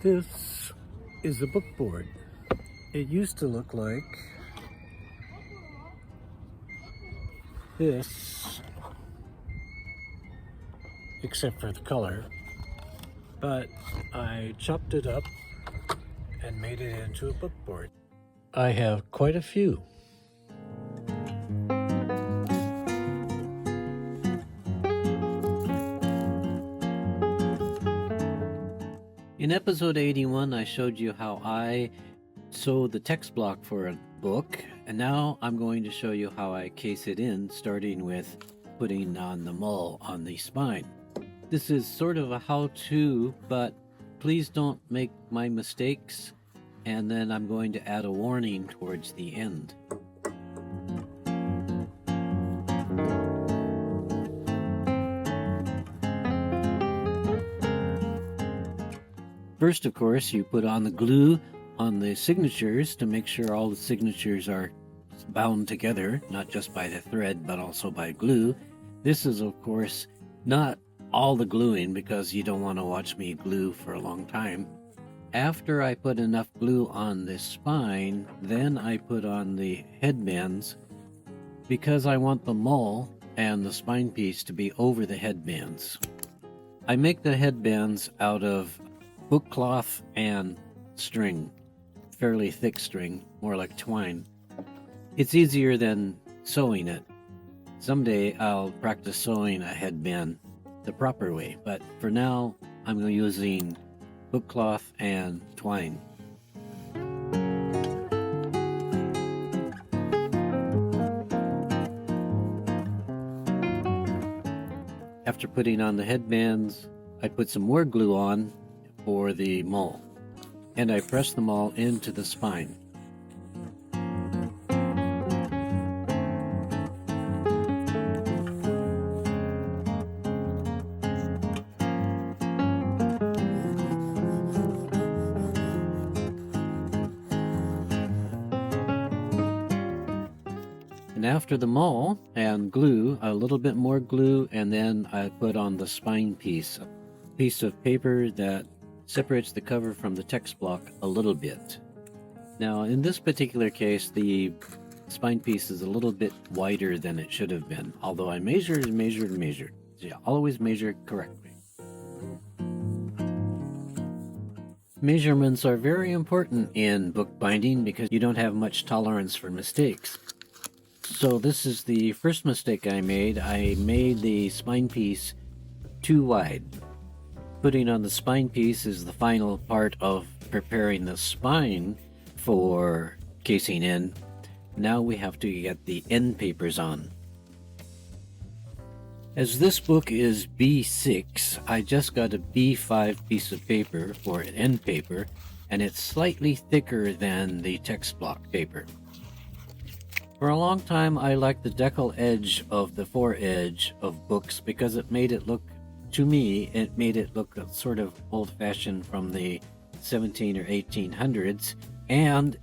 This is a book board. It used to look like this, except for the color, but I chopped it up and made it into a book board. I have quite a few. In episode 81, I showed you how I sew the text block for a book, and now I'm going to show you how I case it in, starting with putting on the mull on the spine. This is sort of a how-to, but please don't make my mistakes, and then I'm going to add a warning towards the end. First, of course, you put on the glue on the signatures to make sure all the signatures are bound together, not just by the thread, but also by glue. This is, of course, not all the gluing because you don't want to watch me glue for a long time. After I put enough glue on the spine, then I put on the headbands because I want the mull and the spine piece to be over the headbands. I make the headbands out of book cloth and string, fairly thick string, more like twine. It's easier than sewing it. Someday I'll practice sewing a headband the proper way, but for now I'm using book cloth and twine. After putting on the headbands, I put some more glue on for the mull, and I press them all into the spine. And after the mull and glue, a little bit more glue, and then I put on the spine piece, a piece of paper that separates the cover from the text block a little bit. Now, in this particular case, the spine piece is a little bit wider than it should have been, although I measured. So yeah, always measure correctly. Measurements are very important in bookbinding because you don't have much tolerance for mistakes. So this is the first mistake I made. I made the spine piece too wide. Putting on the spine piece is the final part of preparing the spine for casing in. Now we have to get the end papers on. As this book is B6, I just got a B5 piece of paper for end paper, and it's slightly thicker than the text block paper. For a long time, I liked the decal edge of the foredge of books because it made it look, to me, it made it look sort of old-fashioned from the 17 or 1800s, and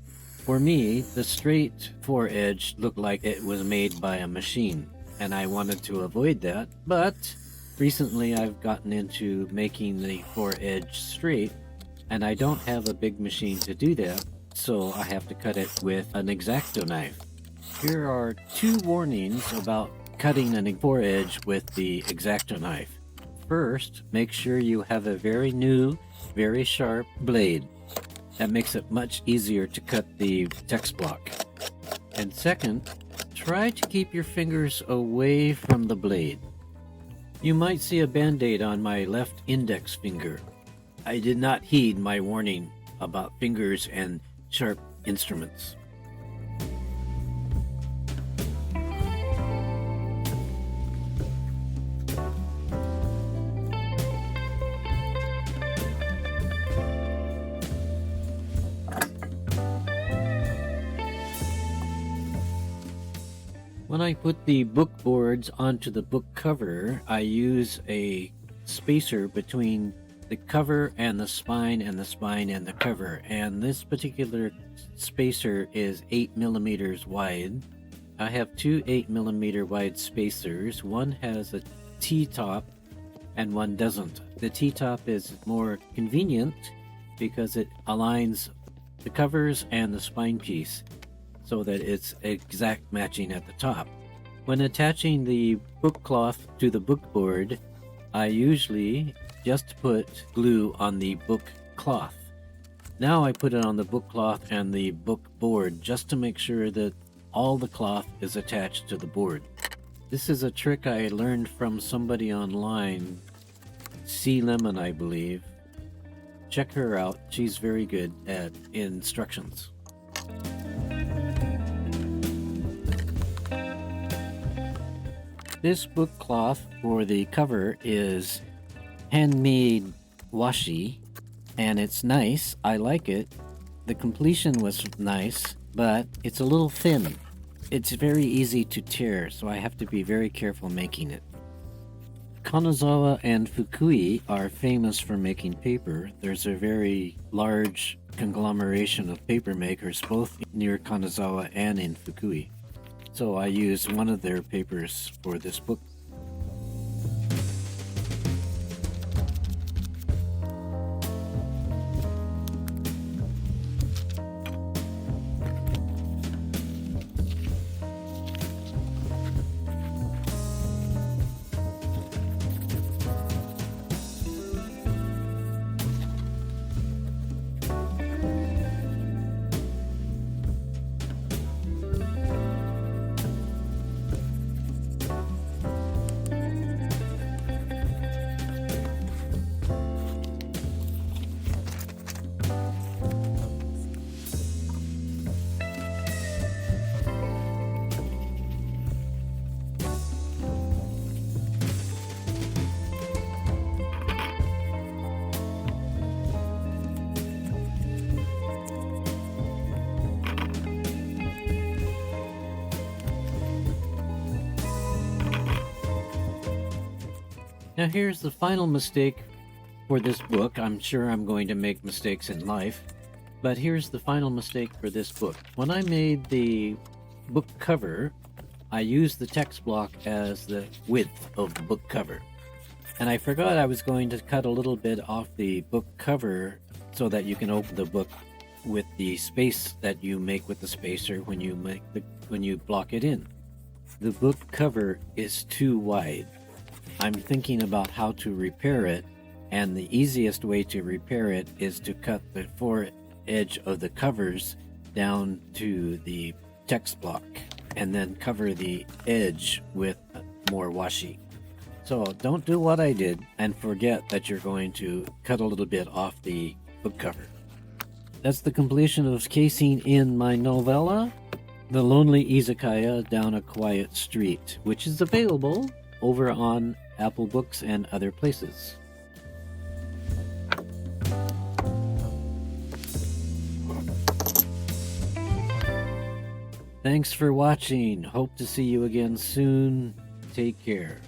for me, the straight foredge looked like it was made by a machine, and I wanted to avoid that, but recently I've gotten into making the foredge straight, and I don't have a big machine to do that, so I have to cut it with an X-Acto knife. Here are two warnings about cutting an foredge with the X-Acto knife. First, make sure you have a very new, very sharp blade. That makes it much easier to cut the text block. And second, try to keep your fingers away from the blade. You might see a band-aid on my left index finger. I did not heed my warning about fingers and sharp instruments. When I put the book boards onto the book cover, I use a spacer between the cover and the spine and the spine and the cover, and this particular spacer is 8 millimeters wide. I have two 8 millimeter wide spacers. One has a T-top and one doesn't. The T-top is more convenient because it aligns the covers and the spine piece so that it's exact matching at the top. When attaching the book cloth to the book board, I usually just put glue on the book cloth. Now I put it on the book cloth and the book board just to make sure that all the cloth is attached to the board. This is a trick I learned from somebody online, C. Lemon, I believe. Check her out. She's very good at instructions. This book cloth for the cover is handmade washi, and it's nice. I like it. The completion was nice, but it's a little thin. It's very easy to tear, so I have to be very careful making it. Kanazawa and Fukui are famous for making paper. There's a very large conglomeration of paper makers both near Kanazawa and in Fukui. So I use one of their papers for this book. Now here's the final mistake for this book. I'm sure I'm going to make mistakes in life, but here's the final mistake for this book. When I made the book cover, I used the text block as the width of the book cover. And I forgot I was going to cut a little bit off the book cover so that you can open the book with the space that you make with the spacer when you block it in. The book cover is too wide. I'm thinking about how to repair it, and the easiest way to repair it is to cut the edge of the covers down to the text block and then cover the edge with more washi. So don't do what I did and forget that you're going to cut a little bit off the book cover. That's the completion of casing in my novella, The Lonely Izakaya Down a Quiet Street, which is available over on Apple Books and other places. Thanks for watching. Hope to see you again soon. Take care.